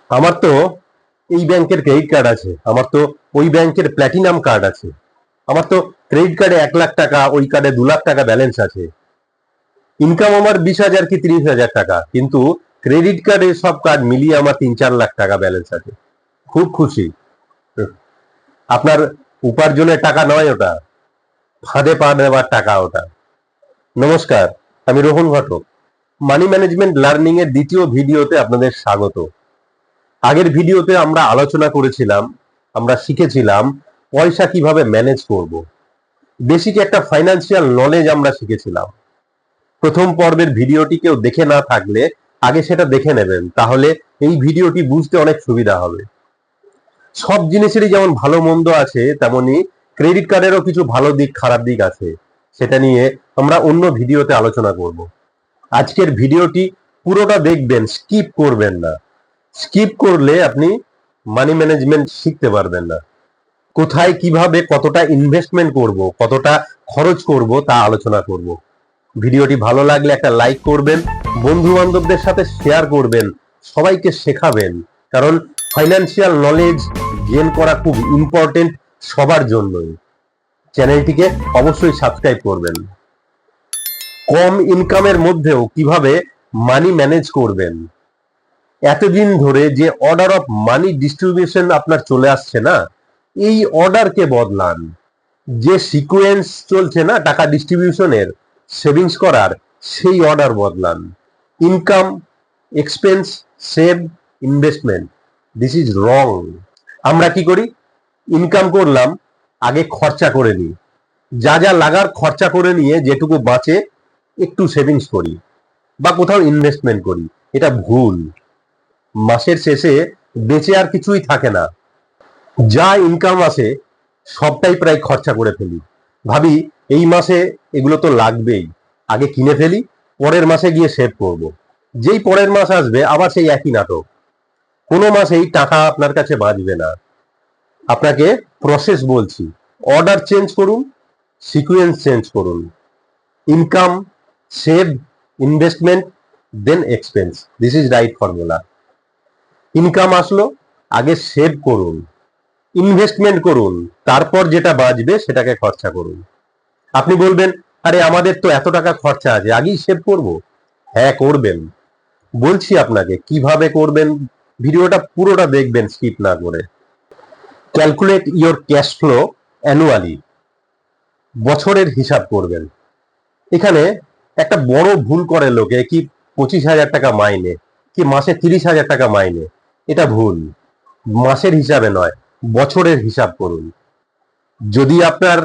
আমার তো এই ব্যাংকের ক্রেডিট কার্ড আছে, আমার তো ওই ব্যাংকের প্ল্যাটিনাম কার্ড আছে, আমার তো ক্রেডিট কার্ডে 1 লাখ টাকা, ওই কার্ডে 2 লাখ টাকা ব্যালেন্স আছে, ইনকাম আমার 20,000 কি 30,000 টাকা, কিন্তু ক্রেডিট কার্ডে সব কার্ড মিলিয়ে আমার 3-4 লাখ টাকা ব্যালেন্স আছে। খুব খুশি। আপনার উপার্জনের টাকা নয় ওটা, ফাঁদে পা দেওয়ার টাকা ওটা। নমস্কার, আমি রোহন ঘটক। মানি ম্যানেজমেন্ট লার্নিং এর দ্বিতীয় ভিডিওতে আপনাদের স্বাগত। আগের ভিডিওতে আমরা আলোচনা করেছিলাম, আমরা শিখেছিলাম পয়সা কিভাবে ম্যানেজ করব। বেসিক একটা ফাইন্যান্সিয়াল নলেজ আমরা শিখেছিলাম। প্রথম পর্বের ভিডিওটি কেউ দেখে না থাকলে আগে সেটা দেখে নেবেন, তাহলে এই ভিডিওটি বুঝতে অনেক সুবিধা হবে। সব জিনিসেরই যেমন ভালো মন্দ আছে, তেমনি ক্রেডিট কার্ডেরও কিছু ভালো দিক খারাপ দিক আছে, সেটা নিয়ে আমরা অন্য ভিডিওতে আলোচনা করব। আজকের ভিডিওটি পুরোটা দেখবেন, স্কিপ করবেন না। স্কিপ করলে আপনি মানি ম্যানেজমেন্ট শিখতে পারবেন না। কোথায় কিভাবে কতটা ইনভেস্টমেন্ট করব, কতটা খরচ করব তা আলোচনা করব। ভিডিওটি ভালো লাগলে একটা লাইক করবেন, বন্ধু বান্ধবদের সাথে শেয়ার করবেন, সবাইকে শেখাবেন, কারণ ফাইন্যান্সিয়াল নলেজ গেইন করা খুব ইম্পর্টেন্ট সবার জন্যই। চ্যানেলটিকে অবশ্যই সাবস্ক্রাইব করবেন। কম ইনকামের মধ্যেও কিভাবে মানি ম্যানেজ করবেন। এতদিন ধরে যে অর্ডার অফ মানি ডিস্ট্রিবিউশন আপনার চলে আসছে না, এই অর্ডারকে বদলান। যে সিকোয়েন্স চলছে না টাকা ডিস্ট্রিবিউশনের, সেভিংস করার, সেই অর্ডার বদলান। Income, expense, save, investment, this is wrong. আমরা কি করি? ইনকাম করলাম, আগে খরচা করে নিই, যা যা লাগার খরচা করে নিয়ে যেটুকু বাঁচে একটু সেভিংস করি বা কোথাও ইনভেস্টমেন্ট করি। এটা ভুল। মাসের শেষে বেঁচে আর কিছুই থাকে না। যা ইনকাম আসে সবটাই প্রায় খরচা করে ফেলি। ভাবি এই মাসে এগুলো তো লাগবেই, আগে কিনে ফেলি, পরের মাসে গিয়ে সেভ করব। যেই পরের মাস আসবে আবার সেই একই নাটক। কোনো মাসেই টাকা আপনার কাছে বাঁচবে না। আপনাকে প্রসেস বলছি, অর্ডার চেঞ্জ করুন, সিকুয়েন্স চেঞ্জ করুন। Income, save, investment, then expense, this is right formula. Income আসলো, আগে সেভ করুন, ইনভেস্টমেন্ট করুন, তারপর যেটা বাঁচবে সেটাকে খরচা করুন। আপনি বলবেন, আরে আমাদের তো এত টাকা খরচা আছে, আগেই সেভ করব। হ্যাঁ, করবেন। বলছি আপনাকে কিভাবে করবেন, ভিডিওটা পুরোটা দেখবেন স্কিপ না করে। Calculate your cash flow annually, বছরের হিসাব করবেন। এখানে একটা বড় ভুল করে লোকে, কি 25,000 টাকা মাইনে, কি মাসে 30,000 টাকা মাইনে। এটা ভুল। মাসের হিসাবে নয়, বছরের হিসাব করুন। যদি আপনার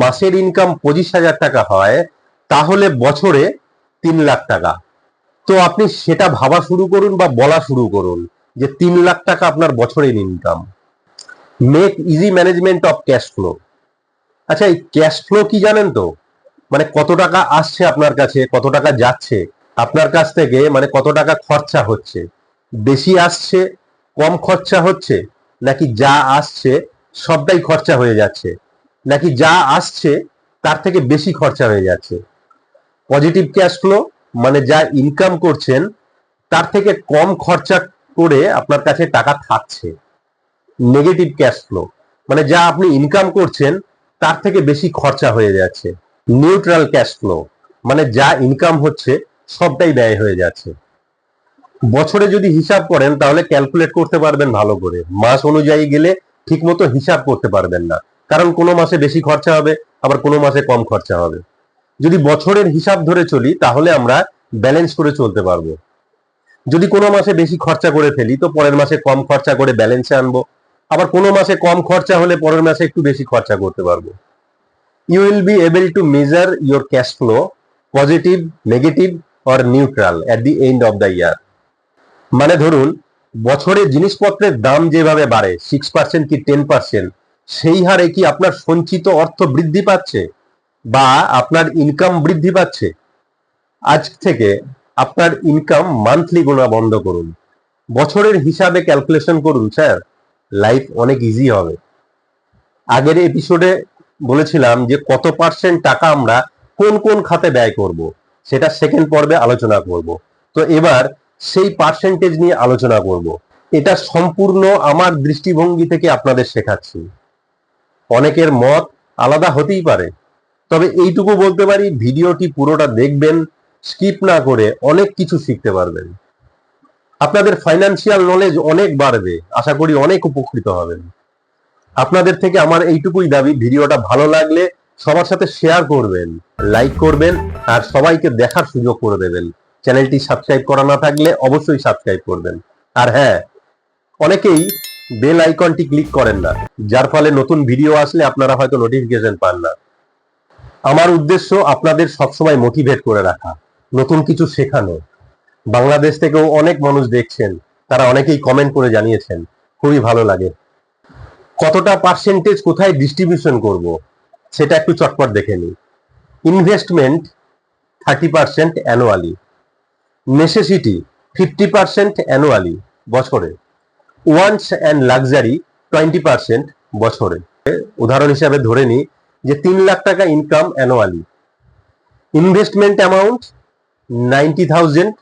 মাসের ইনকাম 25,000 টাকা হয়, তাহলে বছরে 3 লাখ টাকা। তো আপনি সেটা ভাবা শুরু করুন বা বলা শুরু করুন যে 3 লাখ টাকা আপনার বছরের income. Make easy management of cash flow. আচ্ছা, এই ক্যাশ ফ্লো কি জানেন তো? মানে কত টাকা আসছে আপনার কাছে, কত টাকা যাচ্ছে আপনার কাছ থেকে, মানে কত টাকা খরচা হচ্ছে। বেশি আসছে, কম খরচা হচ্ছে, নাকি যা আসছে সবটাই খরচা হয়ে যাচ্ছে, নাকি যা আসছে তার থেকে বেশি খরচা হয়ে যাচ্ছে। পজিটিভ ক্যাশ ফ্লো মানে যা ইনকাম করছেন তার থেকে কম খরচা করে আপনার কাছে টাকা থাকছে। নেগেটিভ ক্যাশ ফ্লো মানে যা আপনি ইনকাম করছেন তার থেকে বেশি খরচা হয়ে যাচ্ছে। নিউট্রাল ক্যাশ ফ্লো মানে যা ইনকাম হচ্ছে সবটাই ব্যয় হয়ে যাচ্ছে। বছরে যদি হিসাব করেন তাহলে ক্যালকুলেট করতে পারবেন ভালো করে, মাস অনুযায়ী গেলে ঠিক মতো হিসাব করতে পারবেন না, কারণ কোনো মাসে বেশি খরচা হবে, আবার কোনো মাসে কম খরচা হবে। যদি বছরের হিসাব ধরে চলি তাহলে আমরা ব্যালেন্স করে চলতে পারবো। যদি কোনো মাসে বেশি খরচা করে ফেলি তো পরের মাসে কম খরচা করে ব্যালেন্সে আনবো, আবার কোনো মাসে কম খরচা হলে পরের মাসে একটু বেশি খরচা করতে পারবো। You will be able to measure your cash flow positive, negative or neutral at the end of the year. মানে ধরুন বছরে জিনিসপত্রের দাম যেভাবে বাড়ে 6% কি 10%, সেই হারে কি আপনার সঞ্চিত অর্থ বৃদ্ধি পাচ্ছে বা আপনার ইনকাম বৃদ্ধি পাচ্ছে? আজ থেকে আপনার ইনকাম মান্থলি গোনা বন্ধ করুন, বছরের হিসাবে ক্যালকুলেশন করুন স্যার, লাইফ অনেক ইজি হবে। আগের এপিসোডে বলেছিলাম যে কত পার্সেন্ট টাকা আমরা কোন কোন খাতে ব্যয় করব, সেটা সেকেন্ড পর্বে আলোচনা করব। তো এবার সেই পার্সেন্টেজ নিয়ে আলোচনা করব। এটা সম্পূর্ণ আমার দৃষ্টিভঙ্গি থেকে আপনাদের শেখাচ্ছি। অনেকের মত আলাদা হতেই পারে, তবে এইটুকু বলতে পারি, ভিডিওটি পুরোটা দেখবেন, স্কিপ না করে অনেক কিছু শিখতে পারবেন। আপনাদের ফাইন্যান্সিয়াল নলেজ অনেক বাড়বে, আশা করি অনেক উপকৃত হবেন। আপনাদের থেকে আমার এইটুকুই দাবি, ভিডিওটা ভালো লাগলে সবার সাথে শেয়ার করবেন, লাইক করবেন, আর সবাইকে দেখার সুযোগ করে দেবেন। চ্যানেলটি সাবস্ক্রাইব করা না থাকলে অবশ্যই সাবস্ক্রাইব করবেন। আর হ্যাঁ, অনেকেই বেল আইকনটি ক্লিক করেন না, যার ফলে নতুন ভিডিও আসলে আপনারা হয়তো নোটিফিকেশন পান না। আমার উদ্দেশ্য আপনাদের সবসময় মোটিভেট করে রাখা, নতুন কিছু শেখানো। বাংলাদেশ থেকেও অনেক মানুষ দেখছেন, তারা অনেকেই কমেন্ট করে জানিয়েছেন, খুবই ভালো লাগে। কতটা পার্সেন্টেজ কোথায় ডিস্ট্রিবিউশন করব সেটা একটু চটপট দেখে নিই। ইনভেস্টমেন্ট 30% অ্যানুয়ালি, নেসেসিটি 50% অ্যানুয়ালি বছরে, ওয়ান্টস অ্যান্ড লাক্সারি 20% বছরে। উদাহরণ হিসাবে ধরে নিই যে 3 লাখ টাকা ইনকাম অ্যানুয়ালি, ইনভেস্টমেন্ট অ্যামাউন্ট 90,000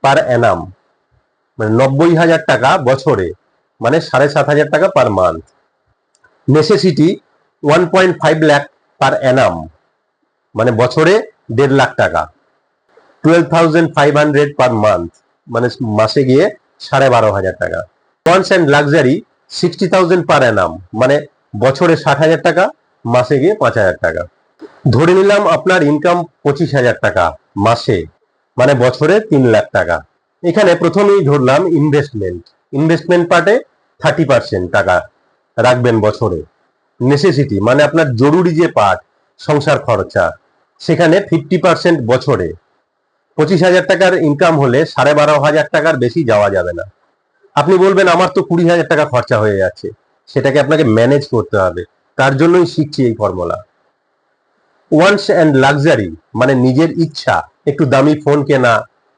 পার অ্যানাম, মানে 90,000 টাকা বছরে, মানে 7,500 টাকা পার মান্থ। নেসেসিটি 1.5 লাখ পার অ্যানাম, মানে বছরে 1.5 লাখ টাকা, 12,500 পার মান্থ, মানে মাসে গিয়ে 12,500 টাকা। ওয়ান্টস অ্যান্ড লাক্সারি 60,000 পার অ্যানাম, মানে বছরে 60,000 টাকা, মাসে গিয়ে 5,000 টাকা। ধরে নিলাম আপনার ইনকাম 25,000 টাকা মাসে, মানে বছরে 3 লাখ টাকা। এখানে প্রথমেই ধরলাম ইনভেস্টমেন্ট, ইনভেস্টমেন্ট পার্টে 30% টাকা রাখবেন বছরে। নেসেসিটি মানে আপনার জরুরি যে পার্ট, সংসার খরচা, সেখানে 50% বছরে। 25,000 টাকার ইনকাম হলে 12,500 টাকার বেশি যাওয়া যাবে না। আপনি বলবেন আমার তো 20,000 টাকা খরচা হয়ে যাচ্ছে, সেটাকে আপনাকে ম্যানেজ করতে হবে, তার জন্যই শিখছি এই ফর্মুলা। ওয়ান্টস অ্যান্ড লাক্সারি মানে নিজের ইচ্ছা, একটু দামি ফোন কেনা,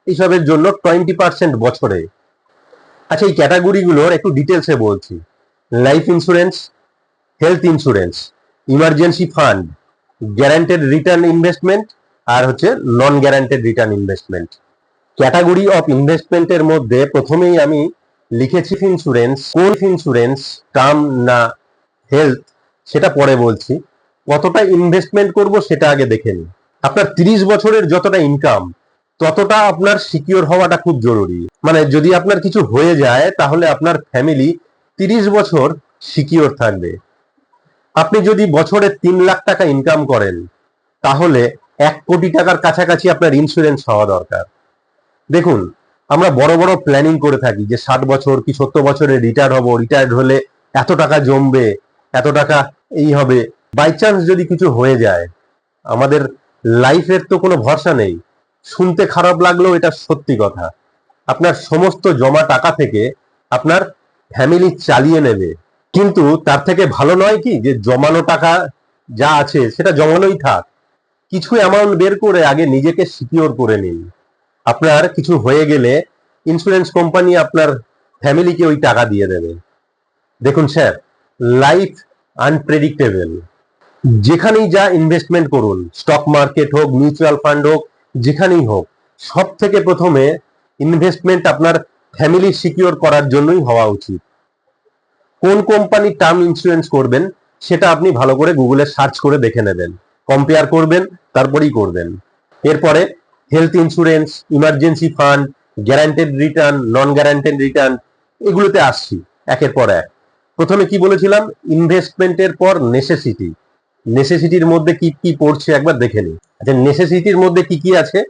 এইসবের জন্য 20% বছরে। আচ্ছা, এই ক্যাটাগরিগুলোর একটু ডিটেলসে বলছি। Life insurance, health insurance, emergency fund, guaranteed return investment, আর হচ্ছে non guaranteed return investment. Category of ইনভেস্টমেন্টের মধ্যে প্রথমেই আমি লিখেছি ইন্স্যুরেন্স। কোন ইন্স্যুরেন্স, টার্ম না হেলথ, সেটা পরে বলছি। কতটা ইনভেস্টমেন্ট করব সেটা আগে দেখে নিই। আপনার 30 বছরের যতটা ইনকাম, ততটা আপনার সিকিউর হওয়াটা খুব জরুরি। মানে যদি আপনার কিছু হয়ে যায়, তাহলে আপনার ফ্যামিলি 30 বছর সিকিউর থাকবে। আপনি যদি বছরে 3 লাখ টাকা ইনকাম করেন, তাহলে 1 কোটি টাকার কাছাকাছি আপনার ইন্স্যুরেন্স হওয়া দরকার। দেখুন, আমরা বড় বড় প্ল্যানিং করে থাকি যে 60 বছর কি 70 বছরে রিটায়ার হব, রিটায়ার্ড হলে এত টাকা জমবে, এত টাকা এই হবে। বাই চান্স যদি কিছু হয়ে যায়, আমাদের লাইফের তো কোনো ভরসা নেই। শুনতে খারাপ লাগলেও এটা সত্যি কথা। আপনার সমস্ত জমা টাকা থেকে আপনার ফ্যামিলি চালিয়ে নেবে, কিন্তু তার থেকে ভালো নয় কি যে জমানো টাকা যা আছে সেটা জমানোই থাক, কিছু অ্যামাউন্ট বের করে আগে নিজেকে সিকিউর করে নিন। আপনার কিছু হয়ে গেলে ইন্স্যুরেন্স কোম্পানি আপনার ফ্যামিলিকে ওই টাকা দিয়ে দেবে। দেখুন স্যার, লাইফ আনপ্রেডিক্টেবল। যেখানেই যা ইনভেস্টমেন্ট করুন, স্টক মার্কেট হোক, মিউচুয়াল ফান্ড হোক, যেখানেই হোক, সব থেকে প্রথমে ইনভেস্টমেন্ট আপনার ফ্যামিলি সিকিউর করার জন্যই হওয়া উচিত। কোন কোম্পানি টার্ম ইন্স্যুরেন্স করবেন সেটা আপনি ভালো করে গুগলে সার্চ করে দেখে নেবেন, কম্পেয়ার করবেন, তারপরেই করবেন। এরপরে health insurance, emergency fund, guaranteed return, non guaranteed return, এগুলোতে আসছি একের পর এক। প্রথমে কি বলেছিলাম, ইনভেস্টমেন্টের পর নেসেসিটি। নেসেসিটির মধ্যে কি কি পড়ছে একবার দেখে নিই। আচ্ছা, নেসেসিটির মধ্যে কি কি আছে?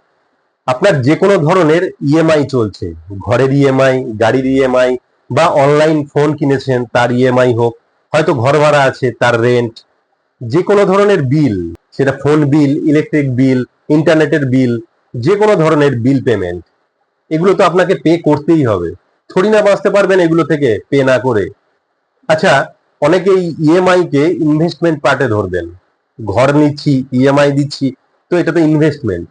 আপনার যে কোনো ধরনের ইএমআই চলছে, ঘরের ইএমআই, গাড়ির ইএমআই, বা অনলাইন ফোন কিনেছেন তার ইএমআই হোক, হয়তো ঘর ভাড়া আছে তার রেন্ট, যে কোনো ধরনের বিল, সেটা ফোন বিল, ইলেকট্রিক বিল, ইন্টারনেটের বিল, যে কোনো ধরনের বিল পেমেন্ট, এগুলো তো আপনাকে পে করতেই হবে। থোড়ি না বাঁচতে পারবেন এগুলো থেকে পে না করে। আচ্ছা, অনেকেই ইএমআই কে ইনভেস্টমেন্ট পার্টে ধরবেন, ঘর নিচ্ছি ইএমআই দিচ্ছি, তো এটা তো ইনভেস্টমেন্ট।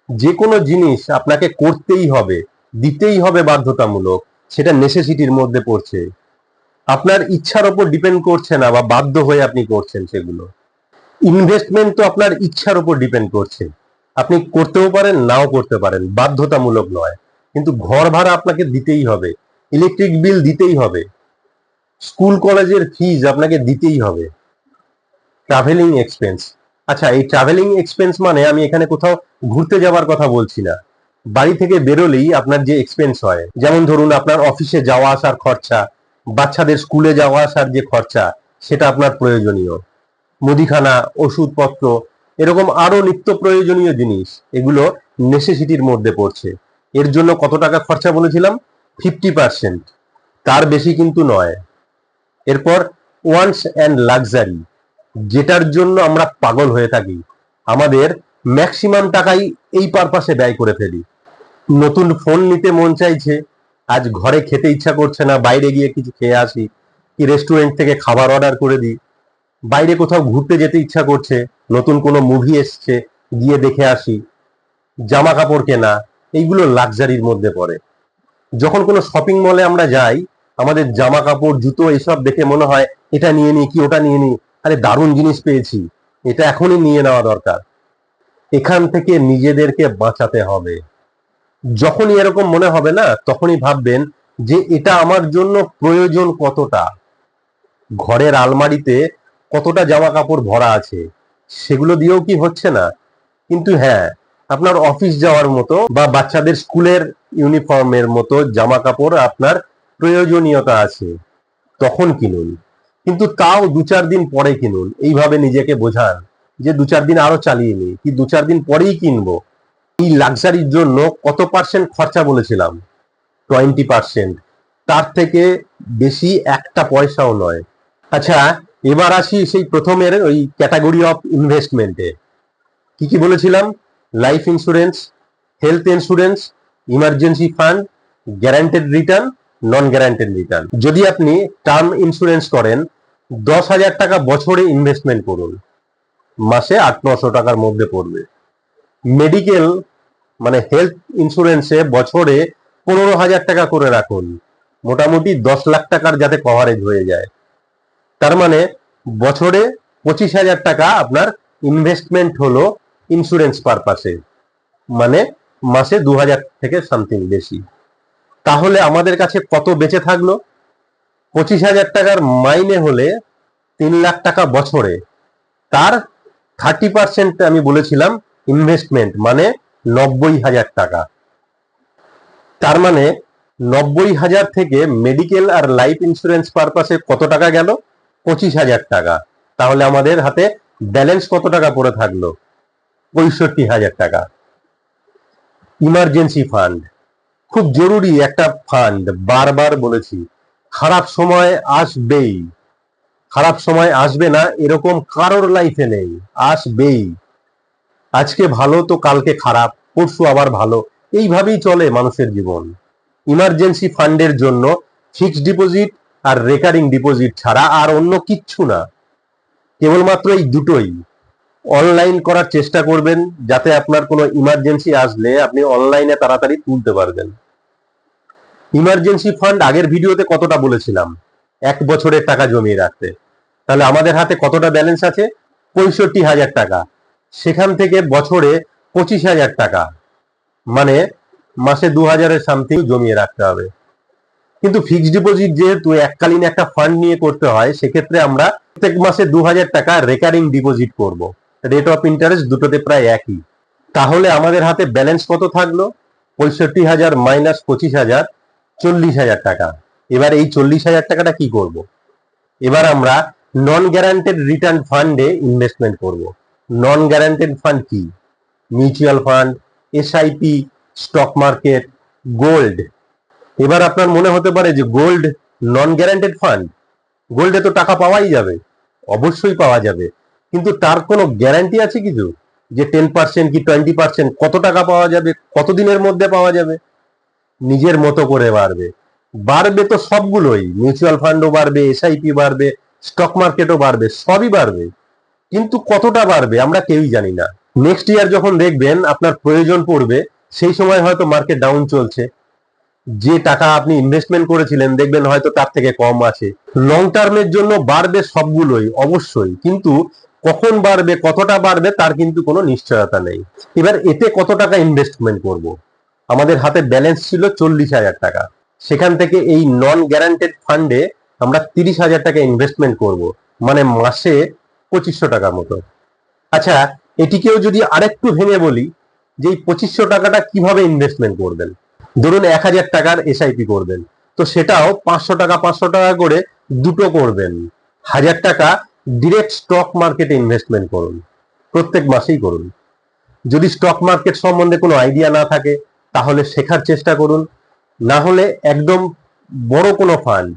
যে কোনো জিনিস আপনাকে করতেই হবে, দিতেই হবে বাধ্যতামূলক, সেটা নেসেসিটির মধ্যে পড়ছে। আপনার ইচ্ছার উপর ডিপেন্ড করছে না, বা বাধ্য হয়ে আপনি করছেন সেগুলো। ইনভেস্টমেন্ট তো আপনার ইচ্ছার উপর ডিপেন্ড করছে, আপনি করতেও পারেন নাও করতে পারেন, বাধ্যতামূলক নয়। কিন্তু ঘর ভাড়া আপনাকে দিতেই হবে, ইলেকট্রিক বিল দিতেই হবে, স্কুল কলেজের ফিজ আপনাকে দিতেই হবে, ট্রাভেলিং এক্সপেন্স। আচ্ছা, এই ট্রাভেলিং এক্সপেন্স মানে আমি এখানে কোথাও ঘুরতে যাওয়ার কথা বলছি না। বাড়ি থেকে বেরোলেই আপনার যে এক্সপেন্স হয়, যেমন ধরুন আপনার অফিসে যাওয়া আসার খরচা, বাচ্চাদের স্কুলে যাওয়া আসার যে খরচা, সেটা আপনার প্রয়োজনীয়, মুদিখানা, ওষুধপত্র, এরকম আরো নিত্য প্রয়োজনীয় জিনিস, এগুলো নেসেসিটির মধ্যে পড়ছে। এর জন্য কত টাকা খরচা বলেছিলাম? 50%, তার বেশি কিন্তু নয়। এরপর ওয়ান্টস অ্যান্ড লাক্সারি, যেটার জন্য আমরা পাগল হয়ে থাকি, আমাদের ম্যাক্সিমাম টাকাই এই পারপাসে ব্যয় করে ফেলি। নতুন ফোন নিতে মন চাইছে, আজ ঘরে খেতে ইচ্ছা করছে না, বাইরে গিয়ে কিছু খেয়ে আসি, কি রেস্টুরেন্ট থেকে খাবার অর্ডার করে দিই। বাইরে কোথাও ঘুরতে যেতে ইচ্ছা করছে, নতুন কোনো মুভি এসছে, গিয়ে দেখে আসি। জামা কাপড় কেনা, এইগুলো লাক্সারির মধ্যে পড়ে। যখন কোনো শপিং মলে আমরা যাই, আমাদের জামা কাপড়, জুতো এসব দেখে মনে হয় এটা নিয়ে নিই কি ওটা নিয়ে নিই, আরে দারুণ জিনিস পেয়েছি, এটা এখনই নিয়ে নেওয়া দরকার। এখান থেকে নিজেদেরকে বাঁচাতে হবে। যখনই এরকম মনে হবে না, তখনই ভাববেন যে এটা আমার জন্য প্রয়োজন কতটা। ঘরের আলমারিতে কতটা জামা কাপড় ভরা আছে, সেগুলো দিয়েও কি হচ্ছে না? কিন্তু হ্যাঁ, আপনার অফিস যাওয়ার মতো বা বাচ্চাদের স্কুলের ইউনিফর্মের মতো জামা কাপড় আপনার প্রয়োজনীয়তা আছে, তখন কিনুন। কিন্তু তাও 2-4 দিন পরে কিনুন। এইভাবে নিজেকে বোঝান যে 2-4 দিন আরো চালিয়ে নিই, কি 2-4 দিন পরেই কিনবো। এই লাক্সারির জন্য কত পার্সেন্ট খরচা বলেছিলাম? 20%। তার থেকে বেশি একটা পয়সাও নয়। আচ্ছা, এবার আসি সেই প্রথমের ওই ক্যাটাগরি অফ ইনভেস্টমেন্টে। কি কি বলেছিলাম? Life insurance, health insurance, emergency fund, guaranteed return, non guaranteed return. যদি আপনি টার্ম ইন্স্যুরেন্স করেন, 10,000 টাকা বছরে ইনভেস্টমেন্ট করুন, মাসে 800-900 টাকার মধ্যে পড়বে। মেডিকেল মানে হেলথ ইন্স্যুরেন্সে বছরে 15,000 টাকা করে রাখুন, মোটামুটি 10 লাখ টাকার যাতে কভারেজ হয়ে যায়। তার মানে বছরে 25,000 টাকা আপনার ইনভেস্টমেন্ট হলো ইন্স্যুরেন্স পারপাসে, মানে মাসে 2,000 থেকে সামথিং বেশি। তাহলে আমাদের কাছে কত বেঁচে থাকলো? 25,000 টাকার মাইনে হলে 3 লাখ টাকা বছরে, তার 30% আমি বলেছিলাম ইনভেস্টমেন্ট, মানে 90,000 টাকা। তার মানে 90,000 থেকে মেডিকেল আর লাইফ ইন্স্যুরেন্স পারপাসে কত টাকা গেল? 25,000 টাকা। তাহলে আমাদের হাতে ব্যালেন্স কত টাকা পড়ে থাকলো? 65,000 টাকা। ইমার্জেন্সি ফান্ড খুব জরুরি একটা ফান্ড, বারবার বলেছি। খারাপ সময় আসবেই, খারাপ সময় আসবে না এরকম কারোর লাইফে নেই, আসবেই। আজকে ভালো তো কালকে খারাপ, পরশু আবার ভালো, এইভাবেই চলে মানুষের জীবন। ইমার্জেন্সি ফান্ডের জন্য ফিক্সড ডিপোজিট আর রেকারিং ডিপোজিট ছাড়া আর অন্য কিচ্ছু না, কেবলমাত্র এই দুটোই। অনলাইন করার চেষ্টা করবেন, যাতে আপনার কোনো ইমার্জেন্সি আসলে আপনি অনলাইনে তাড়াতাড়ি তুলতে পারবেন। ইমার্জেন্সি ফান্ড আগের ভিডিওতে কতটা বলেছিলাম? 1 বছরের টাকা জমিয়ে রাখতে। তাহলে আমাদের হাতে কতটা ব্যালেন্স আছে? 65,000 টাকা। সেখান থেকে বছরে 25,000 টাকা, মানে মাসে 2,000-এর সামথিং জমিয়ে রাখতে হবে। কিন্তু ফিক্সড ডিপোজিট যেহেতু এককালীন একটা ফান্ড নিয়ে করতে হয়, সেক্ষেত্রে আমরা প্রত্যেক মাসে 2,000 টাকা রেকারিং ডিপোজিট করব। রেট অফ ইন্টারেস্ট দুটোতে প্রায় একই। তাহলে আমাদের হাতে ব্যালেন্স কত থাকলো? 65,000 মাইনাস 25,000, 40,000 টাকা। এবার এই 40,000 টাকাটা কি করব? এবার আমরা নন গ্যারান্টেড রিটার্ন ফান্ডে ইনভেস্টমেন্ট করব। নন গ্যারান্টেড ফান্ড কি? Mutual fund, SIP, stock market, gold. এবার আপনার মনে হতে পারে যে গোল্ড নন গ্যারান্টেড ফান্ড, গোল্ডে তো টাকা পাওয়াই যাবে। অবশ্যই পাওয়া যাবে, কিন্তু তার কোনো গ্যারান্টি আছে কিছু যে 10% কি 20% কত টাকা পাওয়া যাবে, কতদিনের মধ্যে পাওয়া যাবে? নিজের মতো করে বাড়বে, বাড়বে তো সবগুলোই, মিউচুয়াল ফান্ডও বাড়বে, এসআইপি বাড়বে, স্টক মার্কেটও বাড়বে, সবই বাড়বে, কিন্তু কতটা বাড়বে আমরা কেউই জানি না। নেক্সট ইয়ার যখন দেখবেন আপনার প্রয়োজন পড়বে, সেই সময় হয়তো মার্কেট ডাউন চলছে, যে টাকা আপনি ইনভেস্টমেন্ট করেছিলেন দেখবেন হয়তো তার থেকে কম আছে। লং টার্মের জন্য বাড়বে সবগুলোই অবশ্যই, কিন্তু কখন বাড়বে, কতটা বাড়বে, তার কিন্তু কোনো নিশ্চয়তা নেই। এবার এতে কত টাকা ইনভেস্টমেন্ট করব? আমাদের হাতে ব্যালেন্স ছিল 40,000 টাকা। সেখান থেকে এই নন গ্যারান্টেড ফান্ডে আমরা 30,000 টাকা ইনভেস্টমেন্ট করব, মানে মাসে 2500 টাকার মতো। আচ্ছা, এটিকেও যদি আরেকটু ভেঙে বলি যে এই 2500 টাকাটা কিভাবে ইনভেস্টমেন্ট করবেন। ধরুন 1000 টাকার এসআইপি করবেন, তো সেটাও 500 টাকা 500 টাকা করে দুটো করবেন। 1000 টাকা ডিরেক্ট স্টক মার্কেটে ইনভেস্টমেন্ট করুন, প্রত্যেক মাসেই করুন। যদি স্টক মার্কেট সম্বন্ধে কোনো আইডিয়া না থাকে তাহলে শেখার চেষ্টা করুন, না হলে একদম বড় কোনো ফান্ড,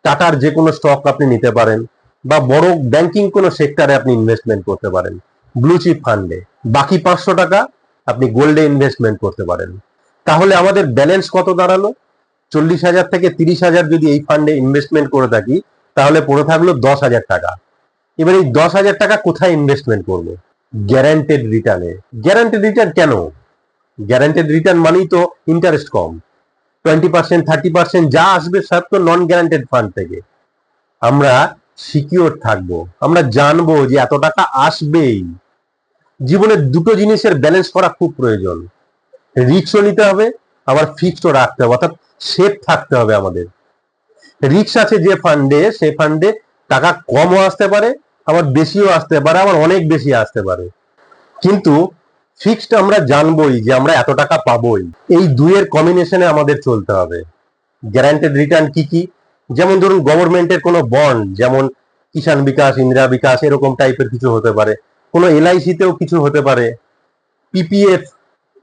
টাটার যে কোনো স্টক আপনি নিতে পারেন, বা বড় ব্যাংকিং কোনো সেক্টরে আপনি ইনভেস্টমেন্ট করতে পারেন ব্লু চিপ ফান্ডে। বাকি 500 টাকা আপনি গোল্ডে ইনভেস্টমেন্ট করতে পারেন। তাহলে আমাদের ব্যালেন্স কত দাঁড়ালো? 40,000 থেকে 30,000 যদি এই ফান্ডে ইনভেস্টমেন্ট করে থাকি তাহলে পড়ে থাকলো 10,000 টাকা। এবার এই 10,000 টাকা কোথায় ইনভেস্টমেন্ট করবো? গ্যারান্টেড রিটার্নে। গ্যারান্টেড রিটার্ন কেন? গ্যারান্টেড রিটার্ন মানেই তো ইন্টারেস্ট কম। 20% 30% যা আসবে সব তো নন গ্যারান্টেড ফান্ড থেকে। আমরা সিকিউর থাকবো, আমরা জানবো যে এত টাকা আসবেই। জীবনে দুটো জিনিসের ব্যালেন্স করা খুব প্রয়োজন, রিস্কও নিতে হবে, আবার ফিক্সডও রাখতে হবে, অর্থাৎ সেফ থাকতে হবে আমাদের। রিস্ক আছে যে ফান্ডে, সে ফান্ডে টাকা কমও আসতে পারে, আবার বেশিও আসতে পারে, আবার অনেক বেশি আসতে পারে। কিন্তু ফিক্সড আমরা জানবোই যে আমরা এত টাকা পাবোই। এই দুইয়ের কম্বিনেশনে আমাদের চলতে হবে। গ্যারান্টেড রিটার্ন কি কি? যেমন ধরুন গভর্নমেন্টের কোনো বন্ড, যেমন কিষাণ বিকাশ, ইন্দিরা বিকাশ, এরকম টাইপের কিছু হতে পারে, কোনো এলআইসিতেও কিছু হতে পারে, পিপিএফ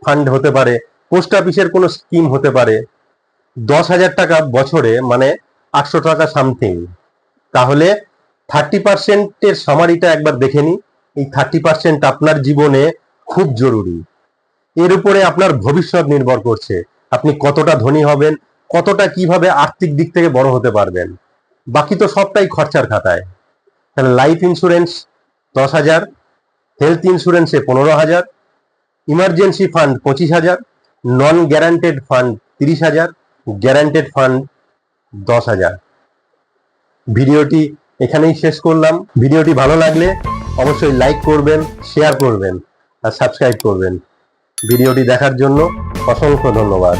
ফান্ড হতে পারে, পোস্ট অফিসের কোনো স্কিম হতে পারে। 10,000 টাকা বছরে মানে 800 টাকা সামথিং। তাহলে 30%-এর সামারিটা একবার দেখে নিই। এই 30% আপনার জীবনে খুব জরুরি। এর উপরে আপনার ভবিষ্যৎ নির্ভর করছে, আপনি কতটা ধনী হবেন, কতটা কিভাবে আর্থিক দিক থেকে বড় হতে পারবেন। বাকি তো সবটাই খরচার খাতায়। তাহলে লাইফ ইন্স্যুরেন্স 10,000, হেলথ ইন্স্যুরেন্সে 15,000, emergency fund 25,000, non guaranteed fund 30,000, guaranteed fund 10,000। ভিডিওটি এখানেই শেষ করলাম। ভিডিওটি ভালো লাগলে অবশ্যই লাইক করবেন, শেয়ার করবেন আর সাবস্ক্রাইব করবেন। ভিডিওটি দেখার জন্য অসংখ্য ধন্যবাদ।